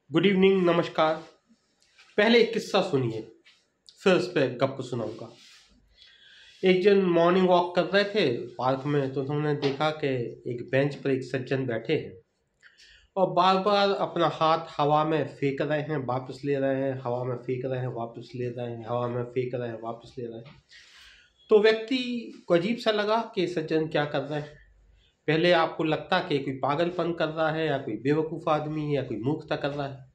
Good evening, नमस्कार। पहले एक किस्सा सुनिए, फिर उस पर गप सुनाऊंगा। एक जन मॉर्निंग वॉक कर रहे थे पार्क में, तो उन्होंने देखा कि एक बेंच पर एक सज्जन बैठे हैं और बार बार अपना हाथ हवा में फेंक रहे हैं, वापस ले रहे हैं, हवा में फेंक रहे हैं, वापस ले रहे हैं, हवा में फेंक रहे हैं, वापस ले रहे हैं। तो व्यक्ति को अजीब सा लगा कि सज्जन क्या कर रहे हैं। पहले आपको लगता कि कोई पागलपन कर रहा है या कोई बेवकूफ़ आदमी है या कोई मूर्खता कर रहा है,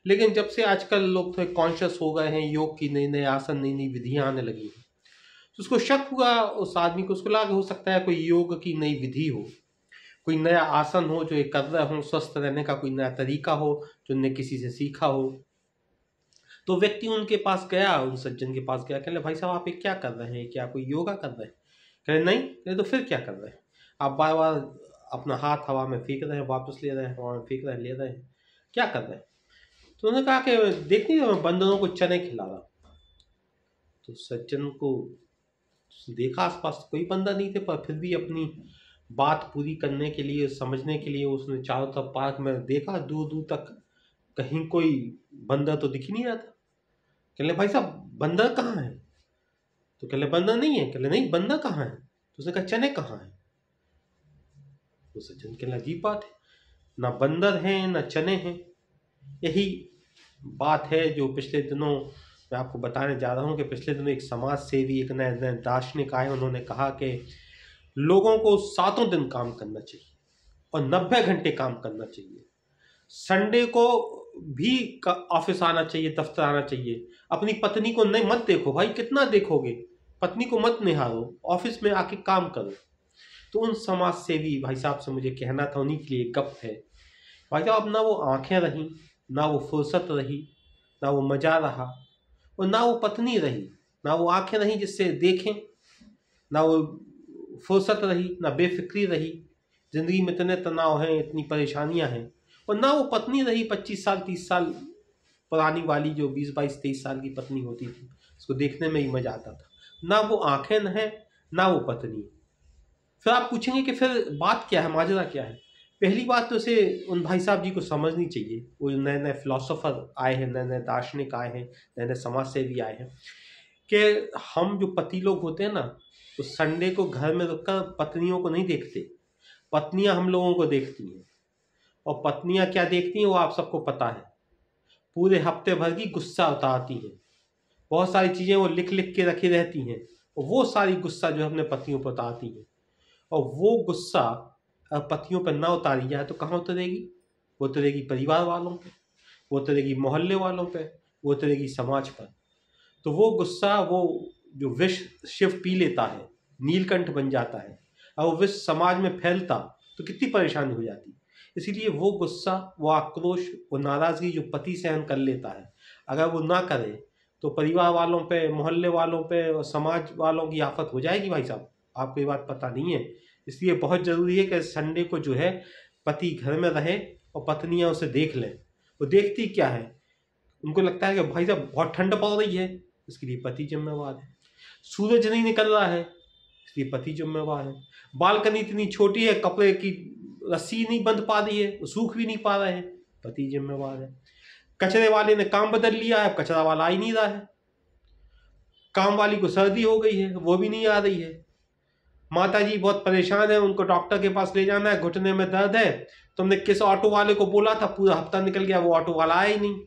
लेकिन जब से आजकल लोग थोड़े कॉन्शियस हो गए हैं, योग की नई नई आसन, नई नई विधियां आने लगी हैं, तो उसको शक हुआ, उस आदमी को उसको लगा कि हो सकता है कोई योग की नई विधि हो, कोई नया आसन हो जो ये कर रहे हो, स्वस्थ रहने का कोई नया तरीका हो जो उनने किसी से सीखा हो। तो व्यक्ति उनके पास गया, उन सज्जन के पास गया, कहले भाई साहब आप ये क्या कर रहे हैं, क्या कोई योगा कर रहे हैं? कहले नहीं। कहले तो फिर क्या कर रहे हैं? आप बार बार अपना हाथ हवा में फेंक रहे हैं, वापस ले रहे हैं, हवा में फेंक रहे हैं, ले रहे हैं, क्या कर रहे हैं? तो उन्होंने कहा कि देखनी मैं बंदरों को चने खिला रहा। तो सज्जन को देखा, आसपास कोई बंदर नहीं थे, पर फिर भी अपनी बात पूरी करने के लिए, समझने के लिए उसने चारों तरफ पार्क में देखा, दूर दूर तक कहीं कोई बंदर तो दिख ही नहीं रहा था। कहले भाई साहब बंदर कहाँ है? तो कहले बंदर नहीं है। कहले नहीं, बंदर कहाँ है? तो उसने कहा चने कहाँ है? तो सज्जन कहले अजीब बात है, ना बंदर है ना चने हैं। यही बात है जो पिछले दिनों मैं आपको बताने जा रहा हूँ कि पिछले दिनों एक समाज सेवी, एक नए नए दार्शनिक आए, उन्होंने कहा कि लोगों को 7 दिन काम करना चाहिए और 90 घंटे काम करना चाहिए। संडे को भी ऑफिस आना चाहिए, दफ्तर आना चाहिए। अपनी पत्नी को नहीं मत देखो भाई, कितना देखोगे, पत्नी को मत निहारो, ऑफिस में आके काम करो। तो उन समाज सेवी भाई साहब से मुझे कहना था, उन्हीं के लिए गप है भाई साहब। अब ना वो आंखें रही, ना वो फुर्सत रही, ना वो मजा रहा, और ना वो पत्नी रही। ना वो आंखें रही जिससे देखें, ना वो फुर्सत रही, ना बेफिक्री रही। जिंदगी में इतने तनाव हैं, इतनी परेशानियां हैं, और ना वो पत्नी रही 25 साल 30 साल पुरानी वाली, जो 20 22 23 साल की पत्नी होती थी, उसको देखने में ही मजा आता था। ना वो आंखें न है, ना वो पत्नी। फिर आप पूछेंगे कि फिर बात क्या है, माजरा क्या है? पहली बात तो उसे उन भाई साहब जी को समझनी चाहिए, वो जो नए नए फिलोसोफर आए हैं, नए नए दार्शनिक आए हैं, नए नए समाज सेवी आए हैं, कि हम जो पति लोग होते हैं ना, तो संडे को घर में रुककर पत्नियों को नहीं देखते, पत्नियां हम लोगों को देखती हैं। और पत्नियां क्या देखती हैं वो आप सबको पता है, पूरे हफ्ते भर की गुस्सा उतारती हैं, बहुत सारी चीज़ें वो लिख लिख के रखी रहती हैं, और वो सारी गुस्सा जो है अपने पतियों पर उतारती हैं। और वो गुस्सा पतियों पर ना उतारी जाए तो कहाँ उतरेगी? वो उतरेगी परिवार वालों पे, वो उतरेगी मोहल्ले वालों पे, वो उतरेगी समाज पर। तो वो गुस्सा, वो जो विष शिव पी लेता है, नीलकंठ बन जाता है, और वो विष समाज में फैलता तो कितनी परेशानी हो जाती। इसीलिए वो गुस्सा, वो आक्रोश, वो नाराजगी जो पति सहन कर लेता है, अगर वो ना करे तो परिवार वालों पे, मोहल्ले वालों पे और समाज वालों की आफत हो जाएगी भाई साहब। आपको ये बात पता नहीं है। इसलिए बहुत जरूरी है कि संडे को जो है पति घर में रहे और पत्नियां उसे देख लें। वो देखती क्या है, उनको लगता है कि भाई साहब बहुत ठंड पड़ रही है, इसके लिए पति जिम्मेवार है। सूरज नहीं निकल रहा है, इसलिए पति जिम्मेवार है। बालकनी इतनी छोटी है, कपड़े की रस्सी नहीं बंध पा रही है, सूख भी नहीं पा रहे हैं, पति जिम्मेवार है। कचरे वाले ने काम बदल लिया है, अब कचरा वाला आ ही नहीं रहा है। काम वाली को सर्दी हो गई है, वो भी नहीं आ रही है। माता जी बहुत परेशान है, उनको डॉक्टर के पास ले जाना है, घुटने में दर्द है। तुमने किस ऑटो वाले को बोला था, पूरा हफ्ता निकल गया, वो ऑटो वाला आया ही नहीं।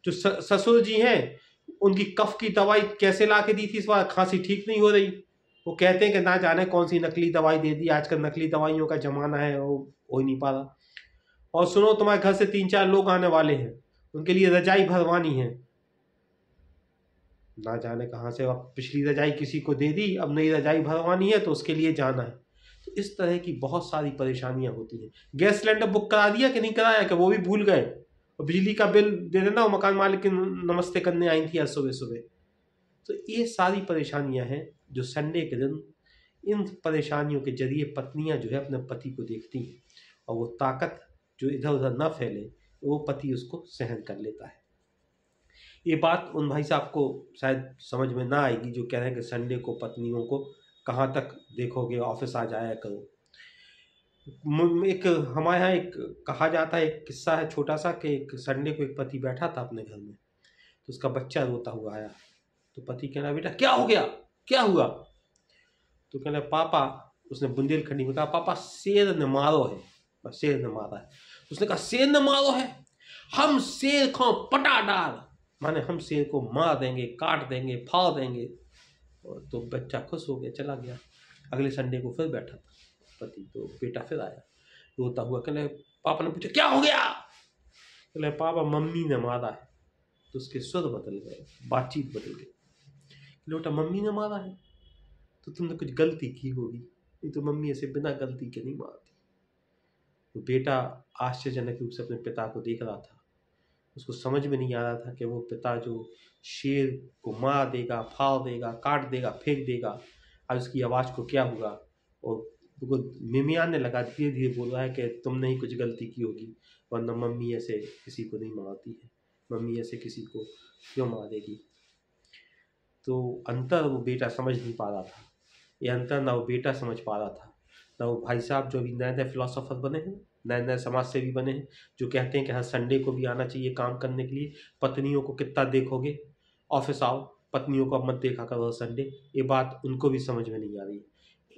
जो ससुर जी हैं, उनकी कफ की दवाई कैसे ला के दी थी, इस बार खांसी ठीक नहीं हो रही। वो कहते हैं कि ना जाने कौन सी नकली दवाई दे दी, आजकल नकली दवाइयों का जमाना है, वो हो ही नहीं पा रहा। और सुनो, तुम्हारे घर से 3 4 लोग आने वाले हैं, उनके लिए रजाई भरवानी है, ना जाने कहाँ से अब पिछली रजाई किसी को दे दी, अब नई रजाई भरवानी है तो उसके लिए जाना है। तो इस तरह की बहुत सारी परेशानियां होती हैं। गैस सिलेंडर बुक करा दिया कि नहीं कराया, कि वो भी भूल गए? और बिजली का बिल दे देना, वो मकान मालिक की नमस्ते करने आई थी आज सुबह सुबह। तो ये सारी परेशानियां हैं जो संडे के दिन, इन परेशानियों के जरिए पत्नियां जो है अपने पति को देखती हैं, और वो ताकत जो इधर उधर न फैले, वो पति उसको सहन कर लेता है। ये बात उन भाई साहब को शायद समझ में ना आएगी जो कह रहे हैं कि संडे को पत्नियों को कहाँ तक देखोगे, ऑफिस आ जाया करो। एक हमारे यहाँ एक कहा जाता है, एक किस्सा है छोटा सा, कि एक संडे को एक पति बैठा था अपने घर में, तो उसका बच्चा रोता हुआ आया। तो पति कह रहा, बेटा क्या हो गया, क्या हुआ? तो कह रहा, पापा, उसने बुंदेलखंडी में कहा, पापा शेर ने मारो है, बस शेर ने मारा है। उसने कहा, शेर ने मारो है, हम शेर को पटा डाल, माने हम शेर को मार देंगे, काट देंगे, फाड़ देंगे। और तो बच्चा खुश हो गया, चला गया। अगले संडे को फिर बैठा था पति, तो बेटा फिर आया रोता हुआ। कहले, पापा ने पूछा क्या हो गया? कहले, पापा मम्मी ने मारा है। तो उसके स्वर बदल गए, बातचीत बदल गई। बेटा मम्मी ने मारा है तो तुमने कुछ गलती की होगी, नहीं तो मम्मी ऐसे बिना गलती के नहीं मारती। तो बेटा आश्चर्यजनक रूप से अपने पिता को देख रहा था। उसको समझ में नहीं आ रहा था कि वो पिता जो शेर को मार देगा, फाड़ देगा, काट देगा, फेंक देगा, आज उसकी आवाज़ को क्या हुआ। और वो मिमियाने लगा, धीरे धीरे बोल रहा है कि तुमने ही कुछ गलती की होगी, वरना मम्मी ऐसे किसी को नहीं मारती है, मम्मी ऐसे किसी को क्यों मारेगी। तो अंतर वो बेटा समझ नहीं पा रहा था। ये अंतर ना वो बेटा समझ पा रहा था, ना वो भाई साहब जो अभी नए नए फिलोसोफर बने हैं, नए नए समाज सेवी बने हैं, जो कहते हैं कि हर संडे को भी आना चाहिए काम करने के लिए। पत्नियों को कितना देखोगे, ऑफिस आओ, पत्नियों को अब मत देखा करो हर संडे। ये बात उनको भी समझ में नहीं आ रही,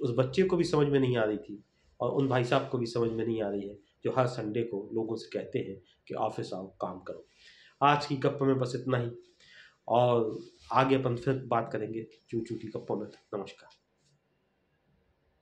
उस बच्चे को भी समझ में नहीं आ रही थी, और उन भाई साहब को भी समझ में नहीं आ रही है जो हर संडे को लोगों से कहते हैं कि ऑफिस आओ, काम करो। आज की गप्प में बस इतना ही, और आगे अपन फिर बात करेंगे चू चू की गप्पों में। नमस्कार।